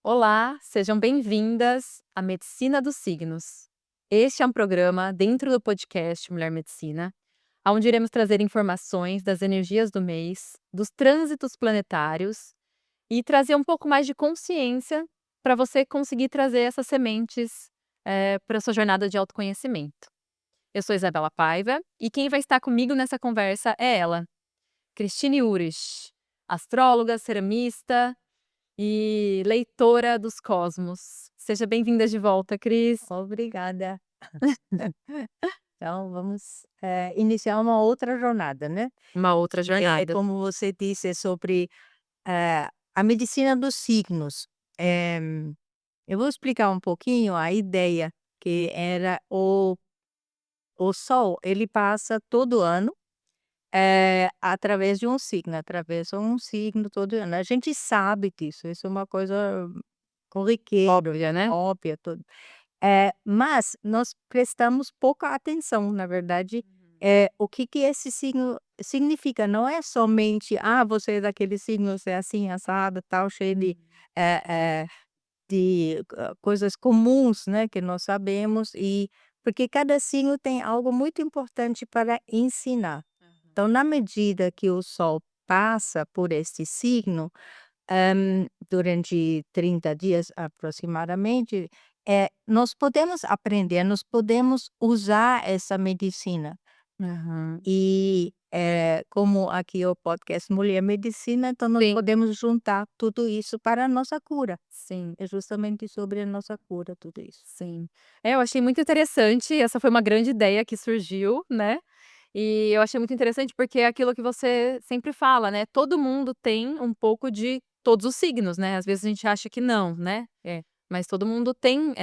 Olá, sejam bem-vindas à Medicina dos Signos. Este é um programa dentro do podcast Mulher Medicina, onde iremos trazer informações das energias do mês, dos trânsitos planetários e trazer um pouco mais de consciência para você conseguir trazer essas sementes para a sua jornada de autoconhecimento. Eu sou Isabela Paiva e quem vai estar comigo nessa conversa é ela, Cristine Urich, astróloga, ceramista e leitora dos cosmos. Seja bem-vinda de volta, Cris. Obrigada. Então vamos, iniciar uma outra jornada, né. Uma outra É jornada. como você disse, é sobre, a medicina dos signos. Eh, eu vou explicar um pouquinho a ideia, que era o Sol, ele passa todo ano, através de um signo, atravessa um signo todo ano. A gente sabe disso, isso é uma coisa corriqueira, Óbvia, né? óbvia, mas nós prestamos pouca atenção, na verdade, o que que esse signo significa. Não é somente: "Ah, você é daquele signo, você é assim, assado, tal", cheio eh eh, de coisas comuns, né, que nós sabemos, e porque cada signo tem algo muito importante para ensinar. Então, na medida que o Sol passa por este signo, durante 30 dias aproximadamente, nós podemos aprender, nós podemos usar essa medicina. Aham. E, como aqui é o podcast Mulher Medicina, então nós Sim, podemos juntar tudo isso para a nossa cura. sim, É justamente sobre a nossa cura tudo isso. sim. Eu achei muito interessante, essa foi uma grande ideia que surgiu, né, e eu achei muito interessante porque é aquilo que você sempre fala, né, todo mundo tem um pouco de todos os signos, né, às vezes a gente acha que não, né, É, mas todo mundo tem,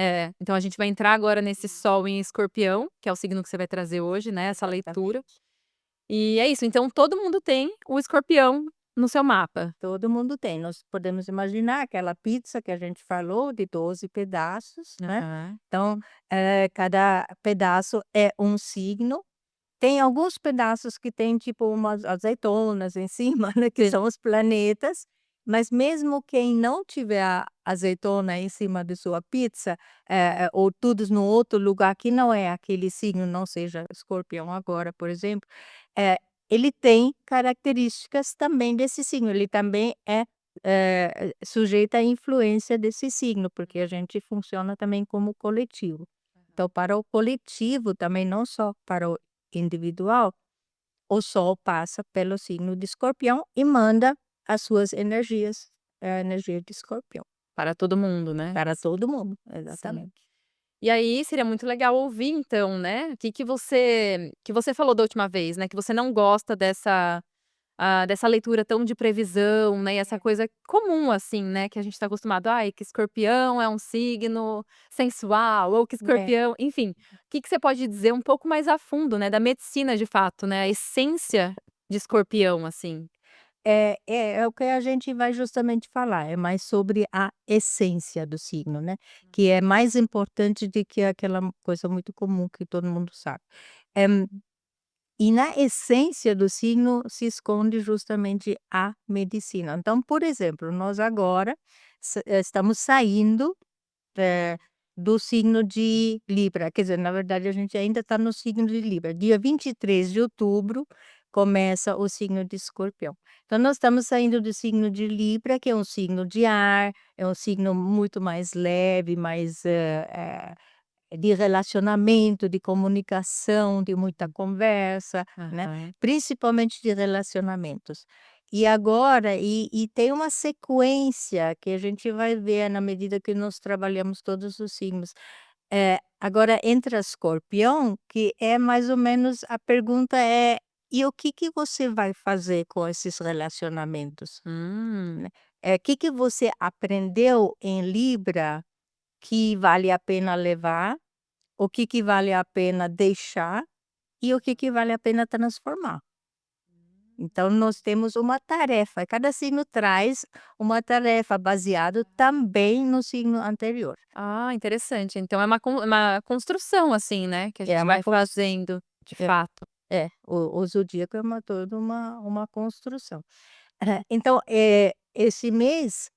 então a gente vai entrar agora nesse Sol em Escorpião, que é o signo que você vai trazer hoje, né, essa leitura. exatamente. E é isso, então todo mundo tem o escorpião no seu mapa. Todo mundo tem. Nós podemos imaginar aquela pizza que a gente falou de 12 pedaços, né. Aham. Então, cada pedaço é um signo. Tem alguns pedaços que tem tipo umas azeitonas em cima, né, que Sim. são os planetas, mas mesmo quem não tiver a azeitona em cima de sua pizza, ou tudo no outro lugar que não é aquele signo, não seja Escorpião agora, por exemplo, eh, ele tem características também desse signo, ele também é, sujeito à influência desse signo, porque a gente funciona também como coletivo. Então, para o coletivo também, não só para o individual, o Sol passa pelo signo de Escorpião e manda as suas energias, a energia de Escorpião, Para todo mundo, né. para todo mundo, Sim. exatamente. E aí seria muito legal ouvir então, né, o que você falou da última vez, né, que você não gosta dessa leitura tão de previsão, né, e essa coisa comum, assim, né, que a gente tá acostumado: "Ai, que escorpião é um signo sensual", ou que É, escorpião enfim. O que você pode dizer um pouco mais a fundo, né, da medicina de fato, né, a essência de escorpião, assim? é o que a gente vai justamente falar, é mais sobre a essência do signo, né, que é mais importante do que aquela coisa muito comum que todo mundo sabe. Eh E na essência do signo se esconde justamente a medicina. Então, por exemplo, nós agora estamos saindo, do signo de Libra, quer dizer, na verdade a gente ainda está no signo de Libra. Dia 23 de outubro começa o signo de Escorpião. Então nós estamos saindo do signo de Libra, que é um signo de ar, é um signo muito mais leve, mais, de relacionamento, de comunicação, de muita conversa, né, Aham. principalmente de relacionamentos. E agora tem uma sequência que a gente vai ver na medida que nós trabalhamos todos os signos. Agora entra Escorpião, que é mais ou menos a pergunta é: "E o que que você vai fazer com esses relacionamentos?", Hum. né. Que que você aprendeu em Libra que vale a pena levar, o que que vale a pena deixar e o que que vale a pena transformar. Então nós temos uma tarefa, cada signo traz uma tarefa baseado também no signo anterior. Ah, interessante. Então é uma construção, assim, né, que a É gente uma vai cons fazendo, de é, fato. o zodíaco é toda uma construção. Então, esse mês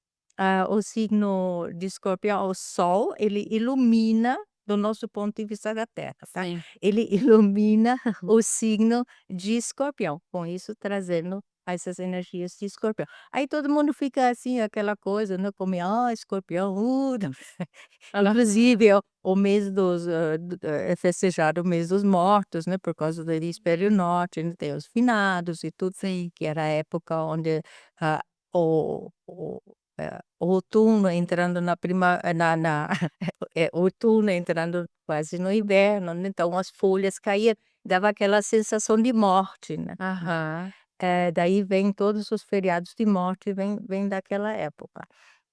o signo de Escorpião, o Sol, ele ilumina do nosso ponto de vista da Terra, tá? Sim. Ele ilumina o signo de Escorpião, com isso trazendo essas energias de Escorpião. Aí todo mundo fica assim, aquela coisa, né, como: "Ah, Escorpião, inclusive o mês é festejado o mês dos mortos, né, por causa do hemisfério norte, né, tem os finados e tudo, Sim. que era a época onde, ah, o outono entrando na prima na outono entrando quase no inverno, né, então as folhas caíam, dava aquela sensação de morte, né. Aham. Daí vem todos os feriados de morte, vem daquela época,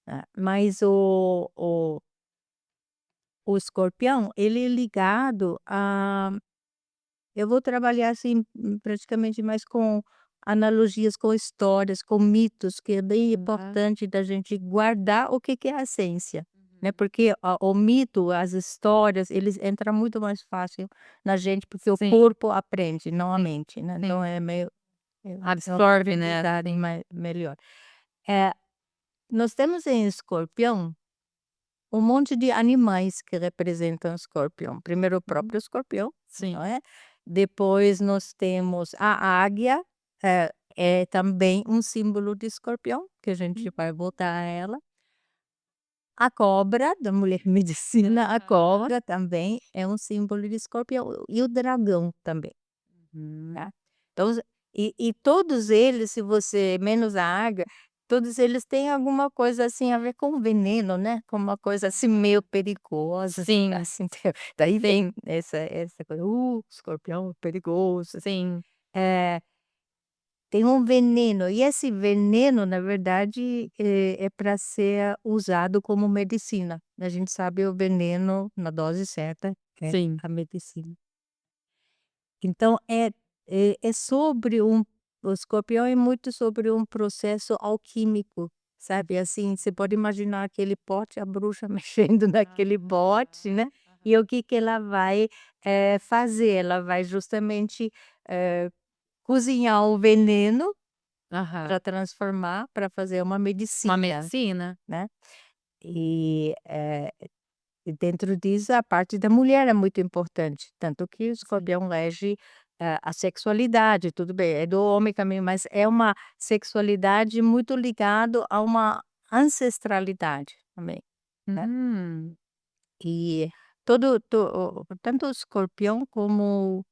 né. Mas o escorpião, ele é ligado a eu vou trabalhar, assim, praticamente mais com analogias, com histórias, com mitos, que é bem Aham. importante da gente guardar o que que é a essência, né, Uhum. porque o mito, as histórias, eles entram muito mais fácil na gente, porque o Sim, corpo aprende, não a sim, mente, né, então sim. é meio é uma Absorve, né, possibilidade assim. melhor. Eh, nós temos em Escorpião um monte de animais que representam o escorpião. Primeiro o Uhum. próprio escorpião, não Sim. é? Depois nós temos a águia, é também um símbolo de escorpião, que a gente Hum. vai voltar a ela. A cobra, da mulher medicina, a Aham. cobra também é um símbolo de escorpião, e o dragão também, Uhum. tá. Então e todos eles, se você menos a águia, todos eles têm alguma coisa, assim, a ver com veneno, né, com uma coisa, assim, meio perigosa, Sim, assim, daí sim, vem essa coisa: escorpião é perigoso", assim. sim. Eh tem um veneno, e esse veneno, na verdade, é para ser usado como medicina. A gente sabe o veneno na dose certa é Sim. a medicina. Então é sobre o escorpião é muito sobre um processo alquímico, sabe, assim, você pode imaginar aquele pote, a bruxa mexendo naquele pote, né, Aham, e aham. o que que ela vai, fazer? Ela vai justamente, cozinhar o veneno Aham. para transformar, para fazer uma Uma medicina, medicina. né. E, e dentro disso a parte da mulher é muito importante, tanto que o Sim. escorpião rege, a sexualidade, tudo bem, é do homem também, mas é uma sexualidade muito ligado a uma ancestralidade também, né. Hum. E todo tanto o escorpião como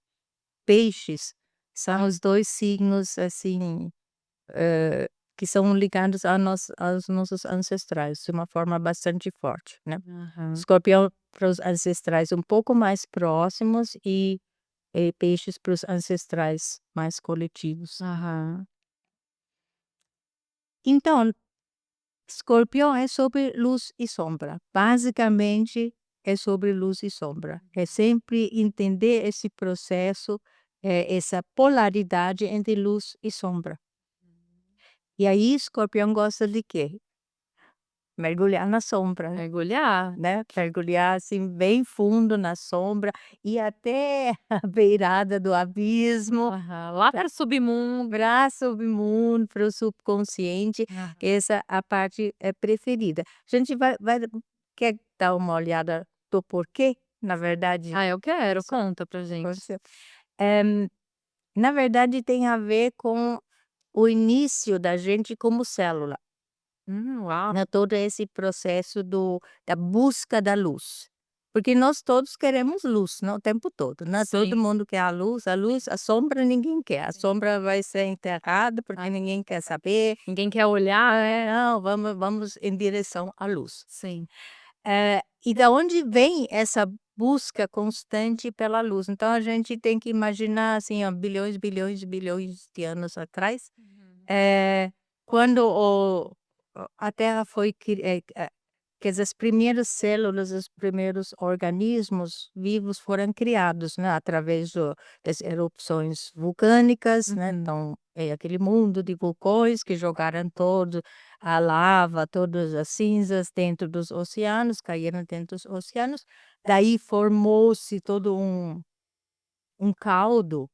peixes são Ah, os 2 signos, assim, que são ligados a nós aos nossos ancestrais, de uma forma bastante forte, né. aham, Escorpião para os ancestrais um pouco mais próximos e peixes para os ancestrais mais coletivos. aham. Então, escorpião é sobre luz e sombra, basicamente é sobre luz e sombra, é sempre entender esse processo, essa polaridade entre luz e sombra. E aí escorpião gosta de quê? Mergulhar na sombra, Mergulhar. né, mergulhar, assim, bem fundo na sombra, e até a beirada do abismo, Aham. Lá para o submundo. para submundo, para o subconsciente, Aham. essa a parte, é preferida. A gente vai quer dar uma olhada do porquê, na verdade, Ah, eu quero, isso conta pra gente. aconteceu? Eh, na verdade tem a ver com o início da gente como célula. Uau. Né, todo esse processo da busca da luz. Porque nós todos queremos luz, né, o tempo todo, né, todo Sim, mundo quer a luz, a sombra ninguém quer, a sim. sombra vai ser enterrada, porque Ah, ninguém quer saber. ninguém quer olhar, né. Não, vamos em direção à luz. Sim. E da onde vem essa busca constante pela luz? Então a gente tem que imaginar, assim, há bilhões, bilhões, bilhões de anos atrás, Uhum. quando a Terra foi quer dizer, as primeiras células, os primeiros organismos vivos foram criados, né, através das erupções vulcânicas, né, Uhum. então, é aquele mundo de vulcões que jogaram todo a lava, todas as cinzas dentro dos oceanos, caíram dentro dos oceanos, daí formou-se todo um caldo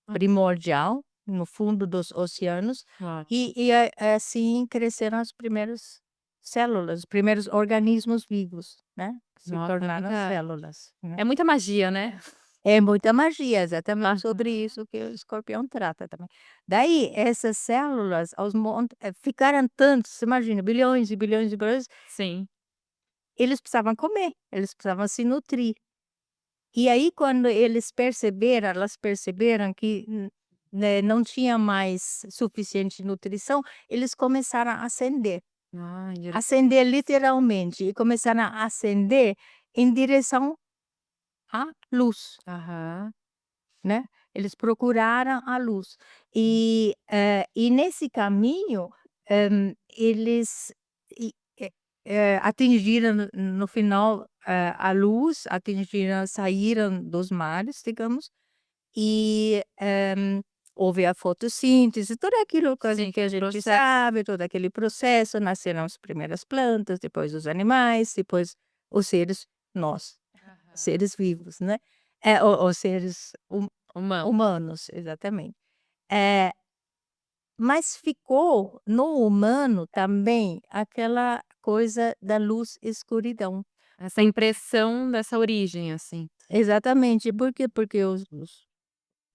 Ah, primordial no fundo dos oceanos, claro. e assim cresceram as primeiras células, os primeiros organismos vivos, né, que se Nossa, tornaram células, né. é muita magia, né? É muita magia, exatamente sobre Aham. isso que o escorpião trata também. Daí essas células ficaram tantos, você imagina, bilhões e bilhões e bilhões, Sim. eles precisavam comer, eles precisavam se nutrir. E aí quando elas perceberam que, né, não tinha mais suficiente nutrição, eles começaram a acender. Ah, Acender literalmente, e começaram a acender em direção à luz, aham. né. Eles procuraram a luz. E nesse caminho, eles e atingiram no final, a luz, saíram dos mares, digamos, e, houve a fotossíntese, tudo aquilo Sim, que a gente processo. sabe, todo aquele processo, nasceram as primeiras plantas, depois os animais, depois os seres, nós, Aham. seres vivos, né. Os seres Humano. humanos, exatamente. Eh, mas ficou no humano também aquela coisa da luz e escuridão. Essa impressão dessa origem, assim. Exatamente. Por quê? Porque os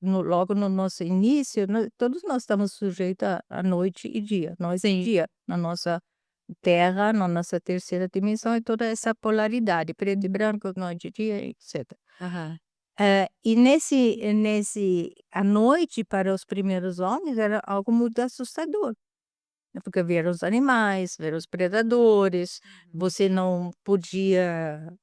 logo no nosso início, todos nós estamos sujeitos a noite e dia, noite e Sim. dia, na nossa terra, na nossa terceira dimensão e toda essa polaridade, preto e branco, noite e dia, etcétera. Aham. E nesse a noite para os primeiros homens era algo muito assustador, né, porque vieram os animais, vieram os predadores, Uhum. você não podia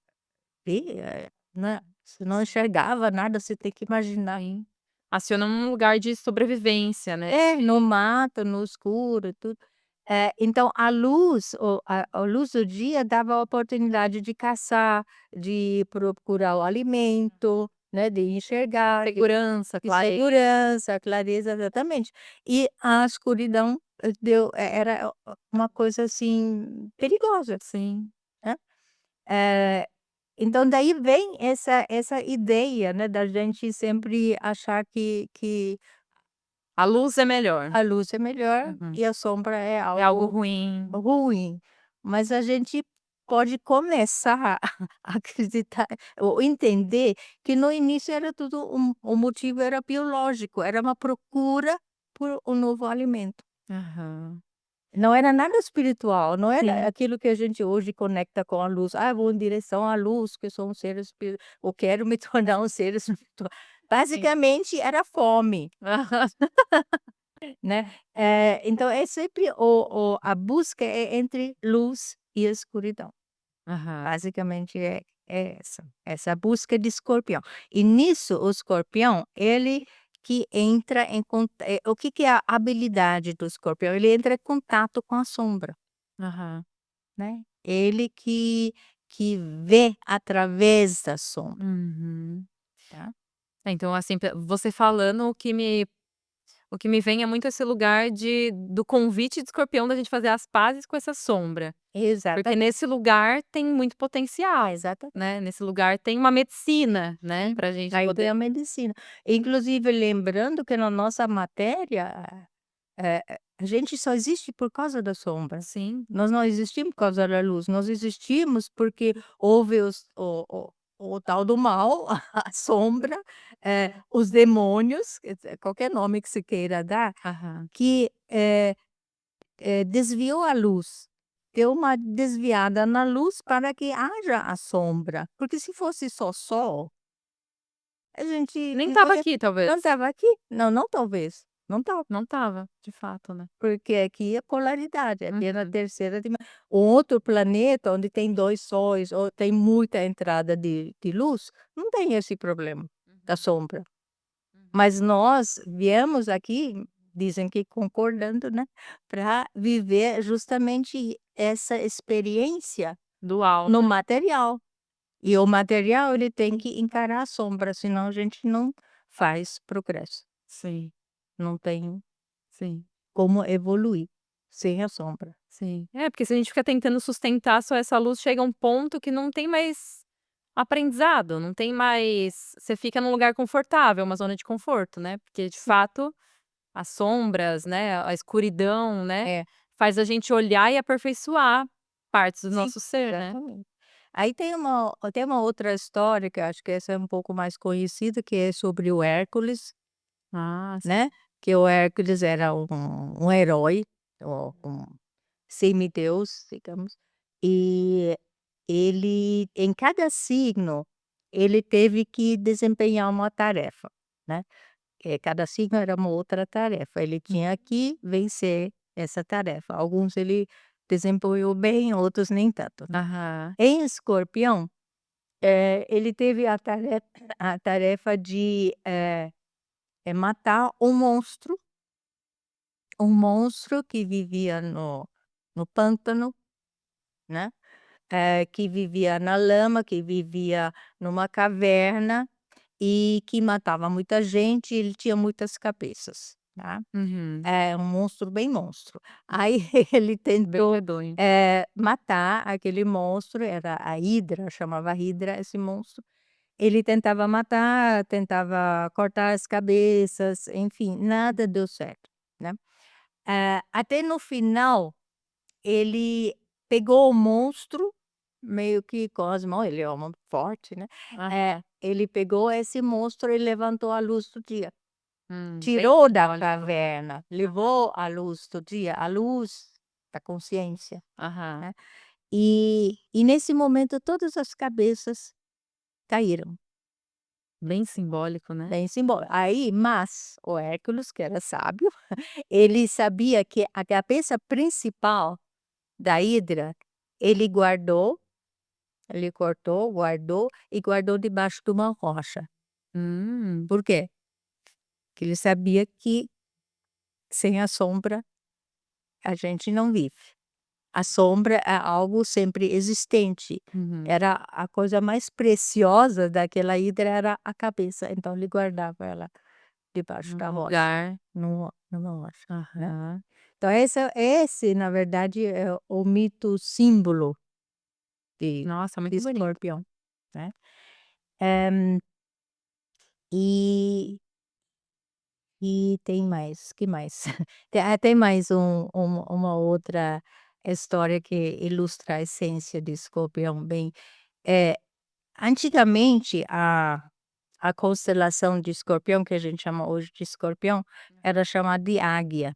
ver, né, você não enxergava nada, você tem que imaginar. Sim. Aciona um lugar de sobrevivência, né. É, no mato, no escuro, tudo. Então a luz do dia dava a oportunidade de caçar, de procurar o alimento, né, de enxergar, Segurança, de clareza. segurança, clareza, exatamente. E a escuridão, era uma coisa, assim, perigosa, Sim. né. Eh, então daí vem essa ideia, né, da gente sempre achar que A luz é melhor. a luz é melhor Uhum. e a sombra é É algo algo ruim. ruim, mas a gente pode começar a acreditar ou entender que no início era tudo o motivo era biológico, era uma procura por um novo alimento. Aham. Não era nada espiritual, não era Sim. aquilo que a gente hoje conecta com a luz. "Ah, vou em direção à luz, que eu sou um ser ou quero me tornar um ser espiritual". Sim. Basicamente era fome. Aham. Né, então é sempre a busca é entre luz e escuridão, Aham. basicamente é essa busca de escorpião. E nisso o escorpião, ele que entra em o que que é a habilidade do escorpião? Ele entra em contato com a sombra, Aham. né, ele que vê através da sombra, Uhum. tá. Então, assim, você falando, o que me vem é muito esse lugar do convite de escorpião da gente fazer as pazes com essa sombra. Porque Exatamente, nesse lugar tem muito potencial, exatamente. né, nesse lugar tem uma medicina, né, pra gente Aí vem poder. a medicina. Inclusive lembrando que na nossa matéria, a gente só existe por causa da sombra. Sim. Nós não existimos por causa da luz, nós existimos porque houve o tal do mal, a sombra, os demônios, quer dizer, qualquer nome que se queira dar, Aham. que, desviou a luz. Deu uma desviada na luz para que haja a sombra, porque se fosse só sol, a gente Nem não estava ia aqui talvez. não estava aqui. Não, não talvez, não estava. Não estava, de fato, né. Porque aqui é polaridade, aqui é na Uhum. terceira outro planeta onde tem 2 sóis ou tem muita entrada de luz, não tem esse problema da Uhum. sombra. Uhum. Mas nós viemos aqui, dizem que concordando, né, para viver justamente essa experiência Dual, no né. material. E o material ele tem que encarar a sombra, senão a gente não faz progresso, Sim, não tem sim, como evoluir sem a sombra. sim. É, porque se a gente fica tentando sustentar só essa luz, chega um ponto que não tem mais aprendizado, não tem mais, você fica num lugar confortável, uma zona de conforto, né, porque de Sim. fato as sombras, né, a escuridão, né, É, faz a gente olhar e aperfeiçoar partes do Sim, nosso ser, né. exatamente. Aí tem uma outra história que eu acho que essa é um pouco mais conhecida, que é sobre o Hércules, Ah, né, que o Hércules era um herói, um semideus, digamos, e ele em cada signo, ele teve que desempenhar uma tarefa, né, cada signo era uma outra tarefa, ele tinha que vencer essa tarefa. Alguns ele desempenhou bem, outros nem tanto. aham. Em Escorpião, ele teve a tarefa de, matar um monstro que vivia no pântano, né, que vivia na lama, que vivia numa caverna e que matava muita gente, ele tinha muitas cabeças, tá. Uhum. É um monstro bem monstro. Aí ele Bem tentou, medonho. matar aquele monstro, era a Hidra, chamava Hidra esse monstro. Ele tentava matar, tentava cortar as cabeças, enfim, nada deu certo, né. Até no final, ele pegou o monstro, meio que com as mãos, ele é um homem forte, né, Ah, ele pegou esse monstro e levantou a luz do dia. bem Tirou da simbólico. caverna, levou a luz do dia, a luz da consciência, Aham. né. E nesse momento todas as cabeças caíram, Bem simbólico, né. bem simbólico. Aí, mas o Hércules, que era sábio, ele sabia que a cabeça principal da hidra, ele guardou, ele cortou, guardou e guardou debaixo de uma rocha. Hum. Por quê? Porque ele sabia que sem a sombra a gente não vive. A sombra é algo sempre existente. Uhum. Era a coisa mais preciosa daquela hidra era a cabeça, então ele guardava ela debaixo Num da rocha, lugar. numa rocha, né. Aham. Então esse na verdade é o mito símbolo de Nossa, de muito bonito. Escorpião, né. Eh, e tem mais, que mais? Tem mais uma outra história que ilustra a essência de Escorpião bem. Eh, Antigamente a constelação de Escorpião, que a gente chama hoje de Escorpião, era chamada de águia.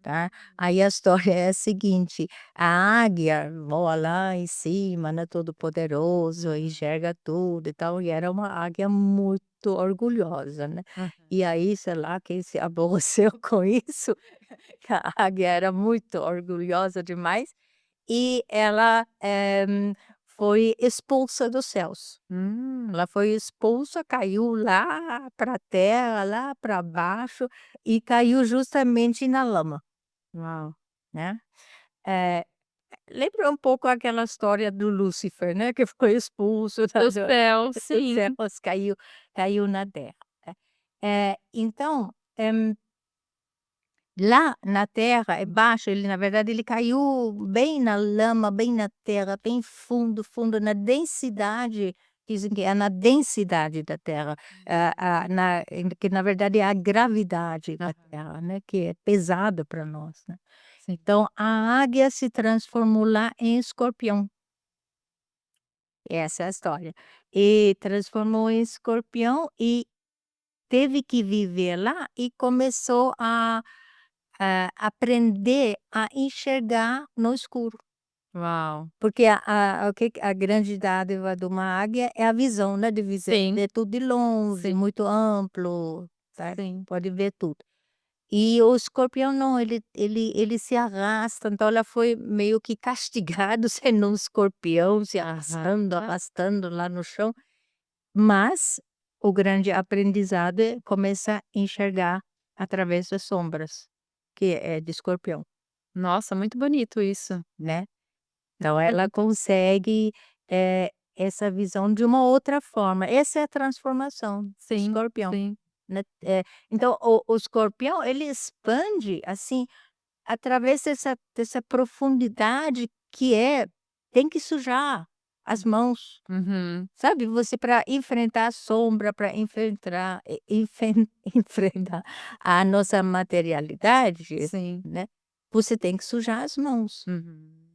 Tá? Aí a história é a seguinte: a águia voa lá em cima, né, todo poderoso, enxerga tudo e tal, e era uma águia muito orgulhosa, né. Aham. E aí, sei lá, quem se aborreceu com isso, que a águia era muito orgulhosa demais, e ela, foi expulsa dos céus. Hum. Ela foi expulsa, caiu lá para a terra, lá para baixo, e caiu justamente na lama. Uau. Né. Eh, Lembra um pouco aquela história do Lúcifer, né, que foi expulso da Do do céu, dos sim. céus, caiu na terra, né. Então, lá na terra, embaixo, ele na verdade ele caiu bem na lama, bem na terra, bem fundo, fundo, na densidade, dizem que é na densidade da terra, que na verdade é a gravidade da Aham. terra, né, que é pesada para nós, né. Sim. Então a águia se transformou lá em escorpião, essa é a história. E transformou em escorpião e teve que viver lá e começou a aprender a enxergar no escuro, Uau. porque a grande dádiva de uma águia é a visão, né, de Sim, ver tudo de longe, sim, muito amplo, certo, sim. pode ver tudo. E o escorpião não, ele se arrasta, então ela foi meio que castigado sendo um escorpião, se Aham. arrastando, arrastando lá no chão, mas o grande aprendizado é começar a enxergar através das sombras, que é de escorpião, Nossa, muito bonito isso. né. Então ela consegue, essa visão de uma outra forma, essa é a transformação do Sim, escorpião, sim. né. Então o escorpião ele expande, assim, através dessa profundidade que tem que sujar as mãos, Uhum. sabe, você para enfrentar a sombra, para enfrentar enfrentar a nossa materialidade, Sim. né, você tem que sujar as mãos. Uhum.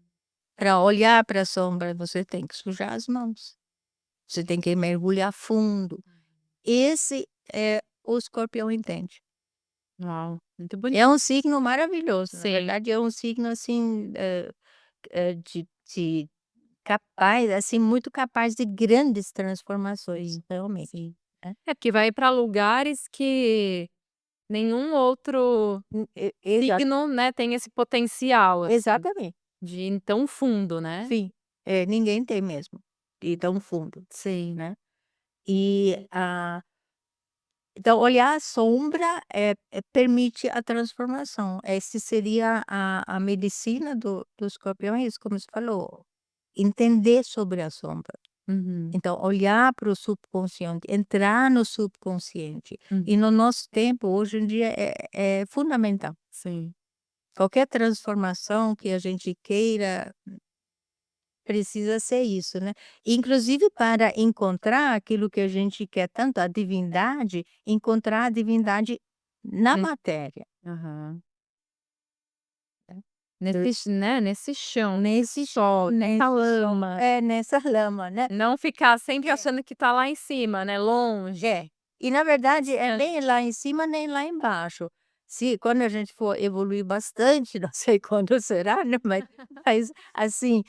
Para olhar para a sombra, você tem que sujar as mãos. Você tem que mergulhar fundo. Esse é o escorpião entende. Uau, muito bonito. É um signo maravilhoso, na Sim. verdade é um signo, assim, de capaz, assim, muito capaz de grandes transformações, realmente, Sim. né. É, porque vai para lugares que nenhum outro signo, né, tem esse potencial, assim, Exatamente, de ir tão fundo, né. sim. Ninguém tem mesmo, de tão fundo, Sim. né. E, então olhar a sombra, permite a transformação. Esse seria a medicina do escorpião, é isso, como você falou, entender sobre a sombra. Uhum. Então olhar para o subconsciente, entrar no subconsciente. Hum. E no nosso tempo, hoje em dia, é fundamental. Sim. Qualquer transformação que a gente queira, precisa ser isso, né. Inclusive para encontrar aquilo que a gente quer tanto, a divindade, encontrar a divindade na Hum. matéria, Aham. né. Nesse chão, Nesse sol, nessa lama. nessa lama, né. Não ficar sempre achando que tá lá em cima, né, longe. É. E na verdade é nem lá em cima, nem lá embaixo. Se quando a gente for evoluir bastante, não sei quando será, né, mas assim,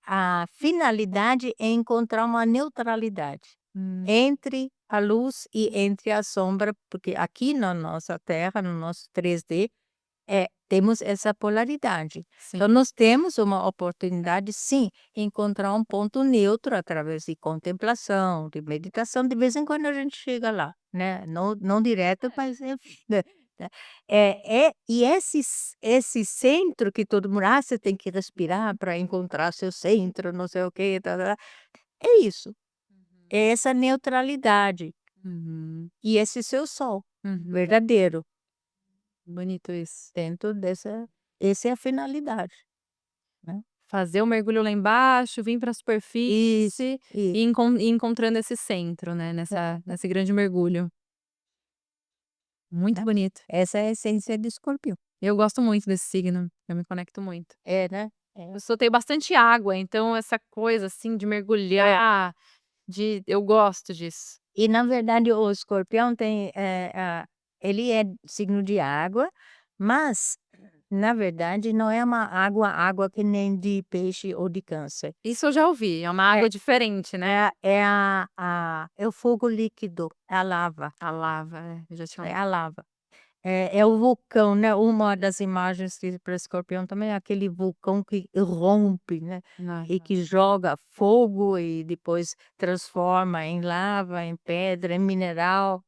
a finalidade é encontrar uma neutralidade Hum. entre a luz e entre a sombra, porque aqui na nossa Terra, no nosso 3D, temos essa polaridade. Sim. Então nós temos uma oportunidade, sim, encontrar um ponto neutro através de contemplação, de meditação, de vez em quando a gente chega lá, né, não direto, mas enfim, né. E esse centro que todo mundo: "Ah, você tem que respirar para encontrar seu centro, não sei o quê, tá-tá-tá", é isso, Uhum. é essa neutralidade Uhum. e esse seu sol Uhum. verdadeiro Bonito isso. dentro dessa, essa é a finalidade, né. Fazer o mergulho lá embaixo, vir para a Isso, superfície isso. e ir encontrando esse centro, né, nesse grande mergulho. Muito Né. bonito. Essa é a essência de escorpião. Eu gosto muito desse signo, eu me conecto muito. É, né. É. Eu soltei bastante água, então essa coisa, assim, de mergulhar, eu gosto disso. E na verdade o escorpião tem, ele é signo de água, mas na verdade não é uma água que nem de peixe ou de câncer. Isso eu já ouvi, é uma água diferente, né. É o fogo líquido, é a lava, A lava, eu já tinha é ouvido. a lava. É o vulcão, né, uma das imagens que para escorpião também é aquele vulcão que rompe, né, e Aham. que joga fogo e depois transforma em lava, em pedra, em mineral,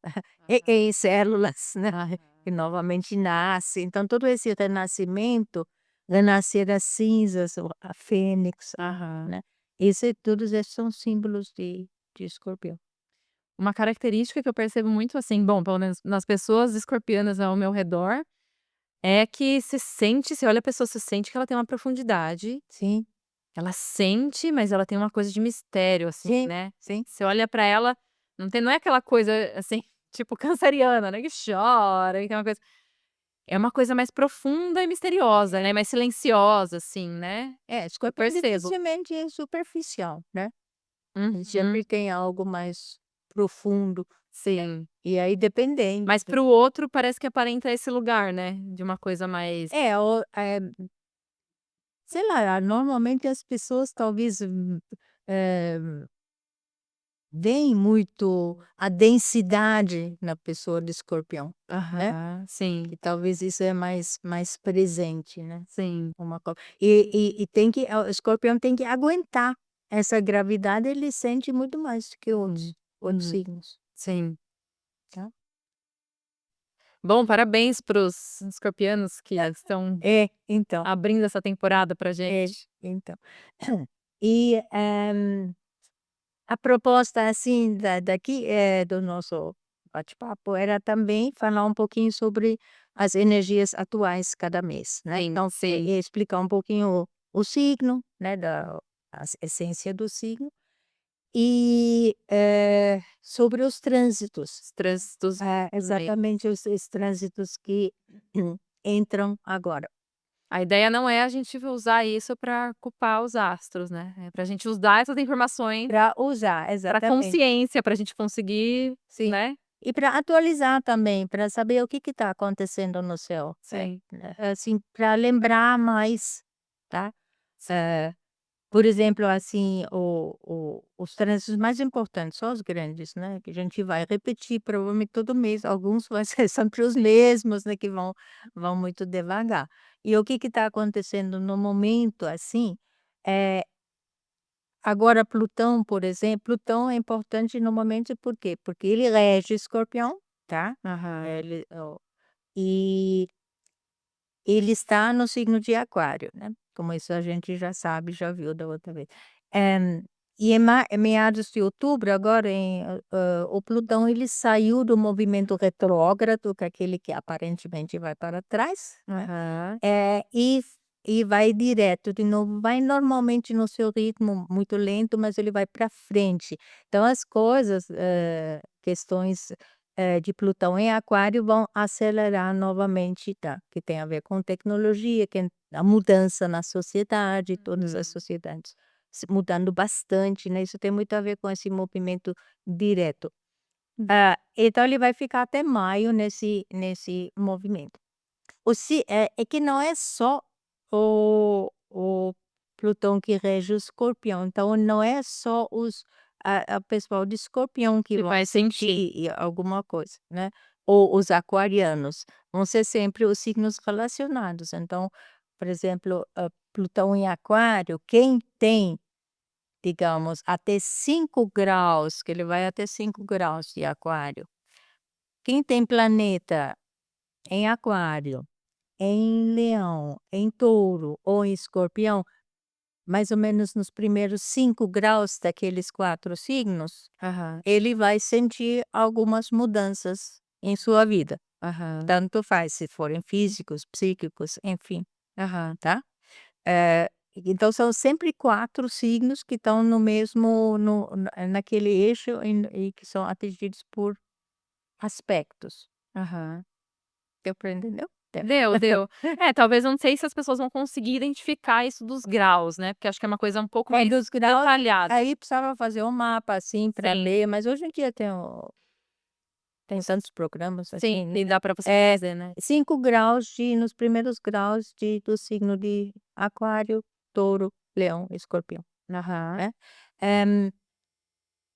e em células, né, Aham. e novamente nasce. Então todo esse renascimento, renascer das cinzas, a fênix, Aham. né, esse todos esses são símbolos de escorpião. Uma característica que eu percebo muito, assim, bom, pelo menos nas pessoas escorpianas ao meu redor, é que você olha a pessoa, você sente que ela tem uma profundidade, Sim, ela sente, mas ela tem uma coisa de mistério, assim, sim, né. sim. Você olha pra ela, não é aquela coisa, assim, tipo canceriana, né, que chora, e tem uma coisa, é uma coisa mais profunda e misteriosa, né, mais silenciosa, assim, né. Eu Escorpião percebo. dificilmente é superficial, né. Uhum. Sempre tem algo mais profundo, Sim. e aí dependendo. Mas para o outro parece que aparenta esse lugar, né, de uma coisa mais. Sei lá, normalmente as pessoas talvez, eh, veem muito a densidade na pessoa de escorpião, né, Aham, sim, e talvez isso é mais presente, né. sim. Uma co e tem que o escorpião tem que aguentar essa gravidade, ele sente muito mais do que Uhum, outros uhum, signos, sim. tá. Bom, parabéns para os escorpianos que estão Então, abrindo essa temporada pra é, gente. então. E, a proposta, assim, daqui, do nosso bate-papo era também falar um pouquinho sobre as energias atuais cada mês, né. Sim, Então, sim. explicar um pouquinho o signo, né, a essência do signo e, sobre os trânsitos. Os trânsitos É, também. exatamente os trânsitos que entram agora. A ideia não é a gente usar isso para culpar os astros, né, é pra gente usar essas informações Para usar, para exatamente. consciência, pra gente conseguir, Sim. né. E para atualizar também, para saber o que está acontecendo no céu, Sim. assim, para lembrar mais, tá. Eh, por exemplo, assim, os trânsitos mais importantes são os grandes, né, que a gente vai repetir provavelmente todo mês, alguns vai ser sempre os mesmos, né, que vão muito devagar. E o que está acontecendo no momento, assim, é agora Plutão, por exemplo, Plutão é importante no momento por quê? Porque ele rege Escorpião, tá, Aham. e ele está no signo de Aquário, né, como isso a gente já sabe, já viu da outra vez. E em meados de outubro agora o Plutão ele saiu do movimento retrógrado, que é aquele que aparentemente vai para trás, né, Aham. e vai direto de novo, vai normalmente no seu ritmo muito lento, mas ele vai para frente. Então as coisas, questões, de Plutão em Aquário vão acelerar novamente, tá, que tem a ver com tecnologia, que é a mudança na sociedade, todas as Uhum. sociedades se mudando bastante, né, isso tem muito a ver com esse movimento direto. Então ele vai ficar até maio nesse movimento. É que não é só o Plutão que rege o Escorpião, então não é só a pessoal de Escorpião que Que vão vai sentir. sentir alguma coisa, né, ou os aquarianos, vão ser sempre os signos relacionados. Então, por exemplo, Plutão em Aquário, quem tem, digamos, até 5 graus, que ele vai até 5 graus de Aquário, quem tem planeta em Aquário, em Leão, em Touro ou em Escorpião, mais ou menos nos primeiros 5 graus daqueles 4 signos, Aham. ele vai sentir algumas mudanças em sua vida. Aham. Tanto faz se forem físicos, psíquicos, enfim, Aham. tá. Então são sempre 4 signos que estão no mesmo naquele eixo e que são atingidos por aspectos. Aham. Deu para entender? Deu. Deu, deu. É, talvez eu não sei se as pessoas vão conseguir identificar isso dos graus, né, porque acho que é uma coisa um pouco É, mais dos graus, detalhada. aí precisava fazer um mapa, assim, para Sim, ler, mas hoje em dia tem tantos programas, sim, assim, né. e dá pra você É, fazer, né. 5 graus nos primeiros graus do signo de Aquário, Touro, Leão, Escorpião, Aham. né. Eh,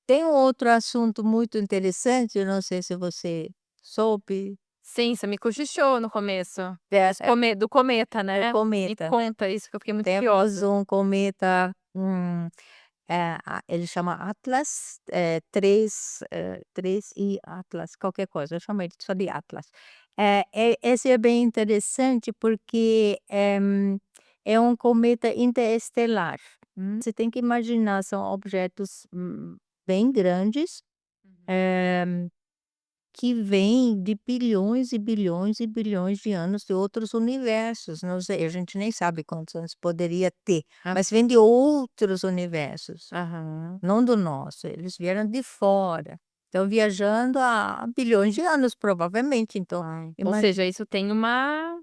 tem um outro assunto muito interessante, eu não sei se você soube, Sim, você me cochichou no começo, dessa do cometa, do né. Me cometa. conta isso que eu fiquei muito Temos curiosa. um cometa, ele chama Atlas, 3I Atlas, qualquer coisa, eu chamo ele só de Atlas. Esse é bem interessante porque, é um cometa interestelar. Você tem que imaginar, são objetos, bem grandes, Uhum. eh que vem de bilhões e bilhões e bilhões de anos de outros universos, não sei, a gente nem sabe quantos anos poderia ter, Ah, mas vem de outros universos, aham. não do nosso, eles vieram de fora, estão viajando há bilhões de anos provavelmente, então Ai. Ou imagina, seja, isso tem uma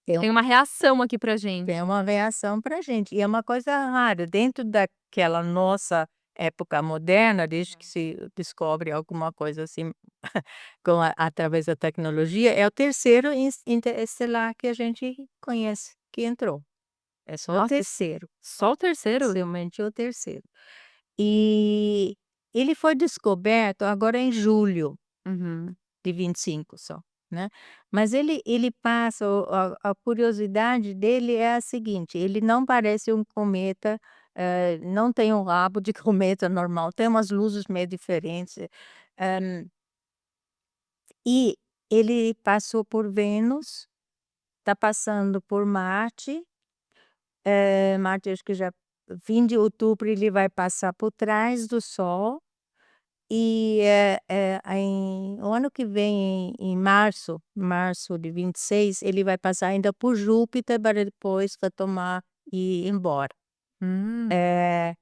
tem tem uma reação aqui pra tem gente. uma reação para gente, e é uma coisa rara, dentro daquela nossa época moderna, desde que Uhum. se descobre alguma coisa assim através da tecnologia, é o terceiro interestelar que a gente conhece, que entrou. É só o Nossa, terceiro, só o terceiro? somente o terceiro. E ele foi descoberto agora em julho Uhum. de 25 só, né. Mas ele passa a curiosidade dele é a seguinte, ele não parece um cometa, não tem um rabo de cometa normal, tem umas luzes meio diferentes, hã, e ele passou por Vênus, está passando por Marte, Marte acho que já fim de outubro ele vai passar por trás do Sol. E, o ano que vem em março de 26 ele vai passar ainda por Júpiter para depois retomar e ir embora. Hum. Eh,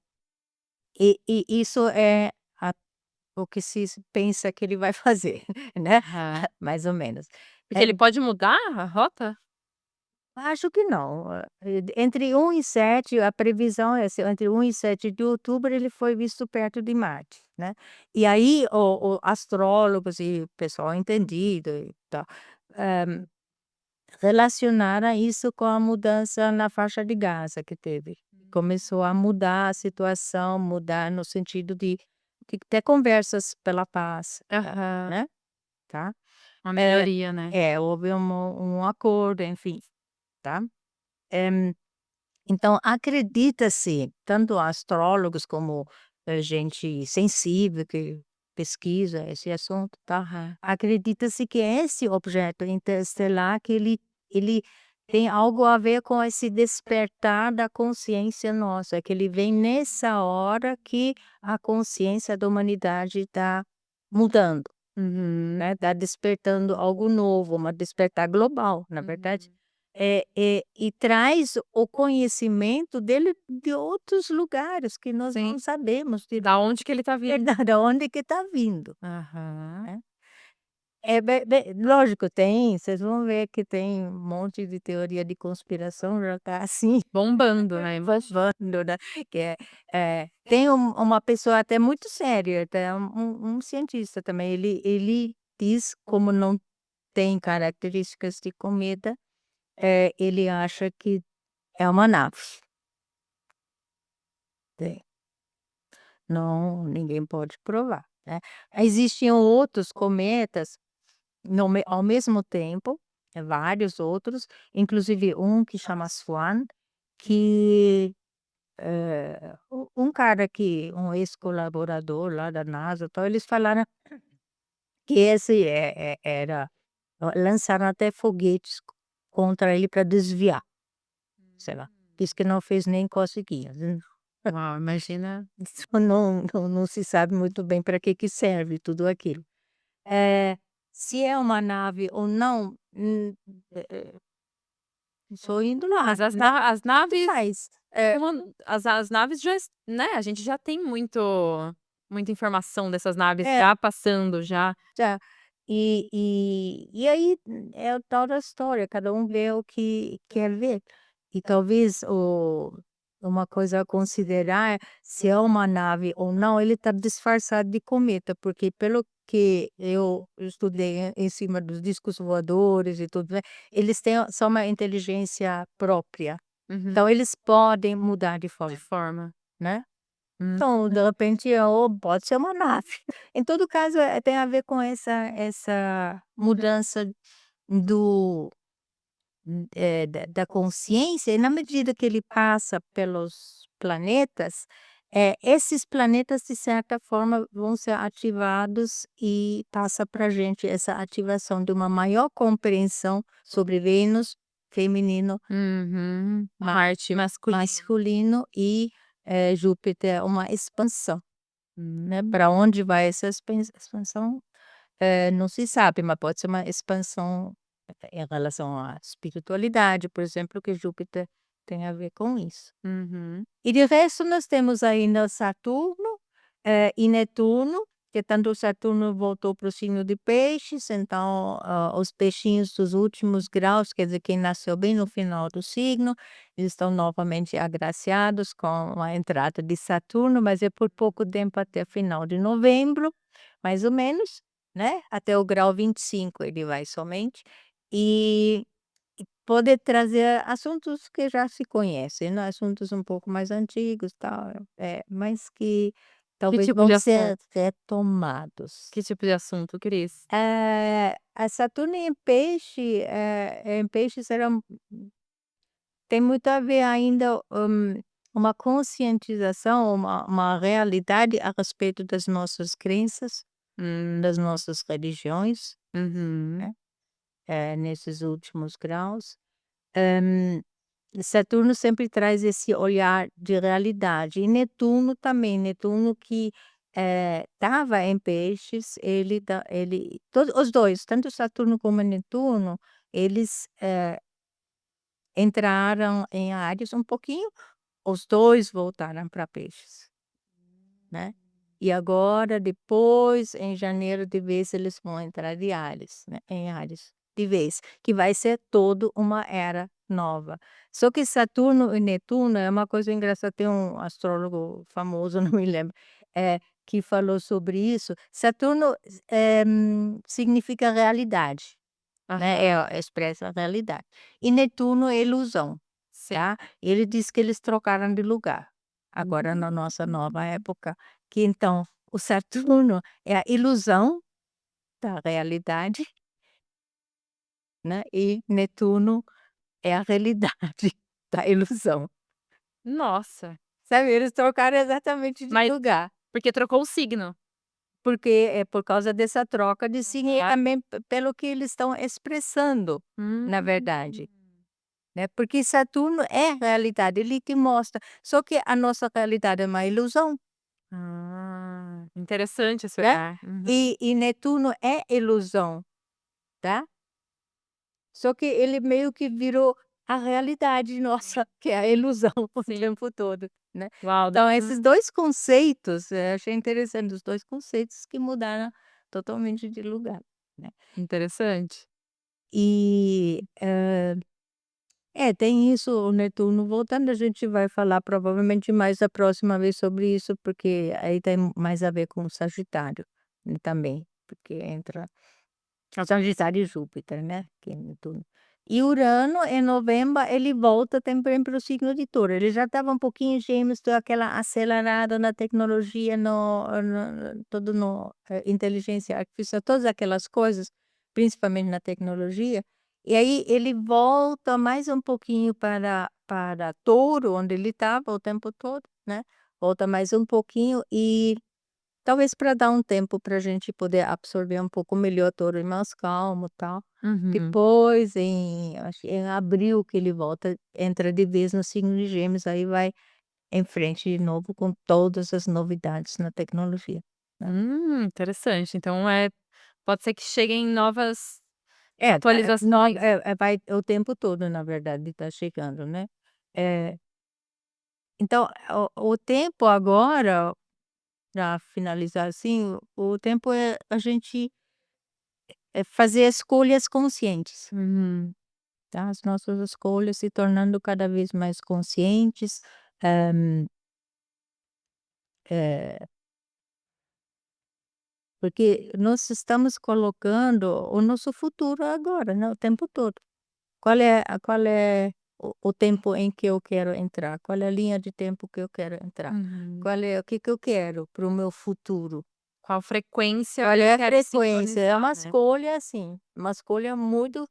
e isso é a o que se pensa que ele vai fazer, né, Aham. mais ou menos. Porque Eh, ele pode mudar a rota? Acho que não, entre 1 e 7, a previsão é assim, entre 1 e 7 de outubro ele foi visto perto de Marte, né. E aí o astrólogos e pessoal entendido e tal, eh, relacionaram isso com a mudança na faixa de Gaza que teve. Começou a mudar a situação, mudar no sentido de ter conversas pela paz, Aham. né, tá. Uma É, melhoria, né. houve um acordo, enfim, tá. Eh então acredita-se, tanto astrólogos como, gente sensível que pesquisa esse assunto, tá, Aham. acredita-se que esse objeto interestelar que ele tem algo a ver com esse despertar da consciência nossa, que ele vem nessa hora que a consciência da humanidade está mudando, Uhum. né, está despertando algo novo, uma despertar global, na verdade. Uhum. E traz o conhecimento dele de outros lugares que nós Sim. não sabemos de Da onde que ele tá vindo. verdade, aonde que está vindo, Aham. né. É lógico, vocês vão ver que tem um monte de teoria de conspiração, já está assim, Bombando, né. bombando, né, que tem uma pessoa até muito séria, até um cientista também, ele diz como não tem características de cometa, ele acha que é uma nave. Tem. Não, ninguém pode provar, né. Existiam outros cometas no me ao mesmo tempo, vários outros, inclusive um que chama Swan, que, um cara que um ex-colaborador lá da NASA, tal, eles falaram que esse era lançaram até foguetes contra ele para desviar, sei lá, diz que não fez nem cosquinha. Uau, imagina. Isso não se sabe muito bem para que serve tudo aquilo. Se é uma nave ou não, estou indo lá, Mas as né, na as tanto naves faz. as naves já né, a gente já tem muita informação dessas naves É, já passando já. já. E aí é o tal da história, cada um vê o que quer ver. E talvez uma coisa a considerar é se é uma nave ou não, ele está disfarçado de cometa, porque pelo que eu estudei em cima dos discos voadores e tudo, né, eles têm são uma inteligência própria, Uhum. então eles podem mudar de De forma, forma. né. Hum. Então, de repente, ou pode ser uma nave. Em todo caso, tem a ver com essa mudança do da consciência, e na medida que ele passa pelos planetas, esses planetas, de certa forma, vão ser ativados e passa para a gente essa ativação de uma maior compreensão sobre Vênus, feminino, Uhum. Marte masculino. masculino e, Júpiter, uma expansão, né. Hum. Para onde vai essa expansão, não se sabe, mas pode ser uma expansão em relação à espiritualidade, por exemplo, que Júpiter tem a ver com isso. Uhum. E de resto nós temos ainda Saturno, e Netuno, que tanto o Saturno voltou para o signo de Peixes, então, os peixinhos dos últimos graus, quer dizer, quem nasceu bem no final do signo, eles estão novamente agraciados com a entrada de Saturno, mas é por pouco tempo, até final de novembro, mais ou menos, né, até o grau 25 ele vai somente, e poder trazer assuntos que já se conhecem, né, assuntos um pouco mais antigos, tal, mas que Que talvez tipo vão de ser assunto? retomados. Que tipo de assunto, Cris? A Saturno em Peixe, em Peixes tem muito a ver ainda, uma conscientização, uma realidade a respeito das nossas crenças, Hum. das nossas religiões, Uhum. né, nesses últimos graus. Hã, Saturno sempre traz esse olhar de realidade, e Netuno também, Netuno que, estava em Peixes, ele todos os 2, tanto Saturno como Netuno, eles, entraram em Áries um pouquinho, os 2 voltaram para Peixes, né. E agora depois, em janeiro, de vez eles vão entrar de Áries, né, em Áries, de vez, que vai ser todo uma era nova. Só que Saturno e Netuno é uma coisa engraçada, tem um astrólogo famoso, não me lembro, que falou sobre isso. Saturno, significa realidade, né, Aham. expressa a realidade. E Netuno é ilusão, Sim. tá. Ele diz que eles trocaram de lugar, agora na nossa nova época, que então o Saturno é a ilusão da realidade, né, e Netuno é a realidade da ilusão. Nossa, Sabe, eles trocaram exatamente de mas lugar, porque trocou o signo. porque é por causa dessa troca de signo e Aham. também pelo que eles estão expressando, Hum. na verdade, né, porque Saturno é realidade, ele te mostra, só que a nossa realidade é uma ilusão, Interessante esse né, olhar. Uhum. e Netuno é ilusão, tá. Só que ele meio que virou a realidade nossa, que é a ilusão o Sim. tempo todo, né. Uau, Então esses 2 conceitos, achei interessante, os 2 conceitos que mudaram totalmente de lugar, né. interessante. E, tem isso, o Netuno voltando, a gente vai falar provavelmente mais a próxima vez sobre isso, porque aí tem mais a ver com o Sagitário, também, porque entra Sagitário e Júpiter, né, que é Netuno. E Urano, em novembro, ele volta também para o signo de Touro. Ele já estava um pouquinho em Gêmeos, deu aquela acelerada na tecnologia, tudo no inteligência artificial, todas aquelas coisas, principalmente na tecnologia. E aí ele volta mais um pouquinho para Touro, onde ele estava o tempo todo, né, volta mais um pouquinho e talvez para dar um tempo para a gente poder absorver um pouco melhor, todo e mais calmo, tal. Uhum. Depois acho que em abril que ele volta, entra de vez no signo de Gêmeos, aí vai em frente de novo com todas as novidades na tecnologia, né. Interessante. Então, pode ser que cheguem novas Nó atualizações. vai o tempo todo, na verdade, está chegando, né. Eh, então o tempo agora, para finalizar assim, o tempo é a gente, fazer escolhas conscientes. Uhum. Tá, as nossas escolhas se tornando cada vez mais conscientes, hã, eh, porque nós estamos colocando o nosso futuro agora, né, o tempo todo. Qual é o tempo em que eu quero entrar? Qual é a linha de tempo que eu quero entrar? Uhum. Qual é o que que eu quero para o meu futuro? Qual frequência Qual eu é a quero frequência? É sintonizar, uma né. escolha, assim, uma escolha muito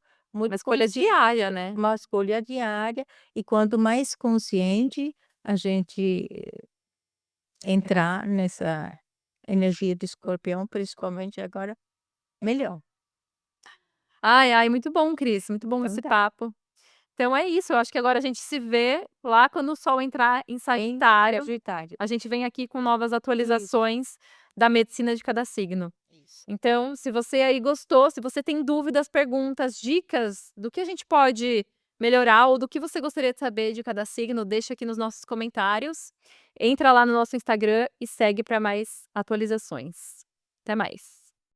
Uma muito escolha consciente, diária, né. uma escolha diária, e quanto mais consciente a gente entrar nessa energia de Escorpião, principalmente agora, melhor. Ai, ai, muito bom, Cris, muito bom Então esse tá. papo. Então é isso, eu acho que agora a gente se vê lá quando o sol entrar em Em Sagitário, Sagitário. a gente vem aqui com novas Isso, atualizações da medicina de cada signo. isso. Então, se você aí gostou, se você tem dúvidas, perguntas, dicas do que a gente pode melhorar ou do que você gostaria de saber de cada signo, deixa aqui nos nossos comentários. Entra lá no nosso Instagram e segue para mais atualizações. Até mais.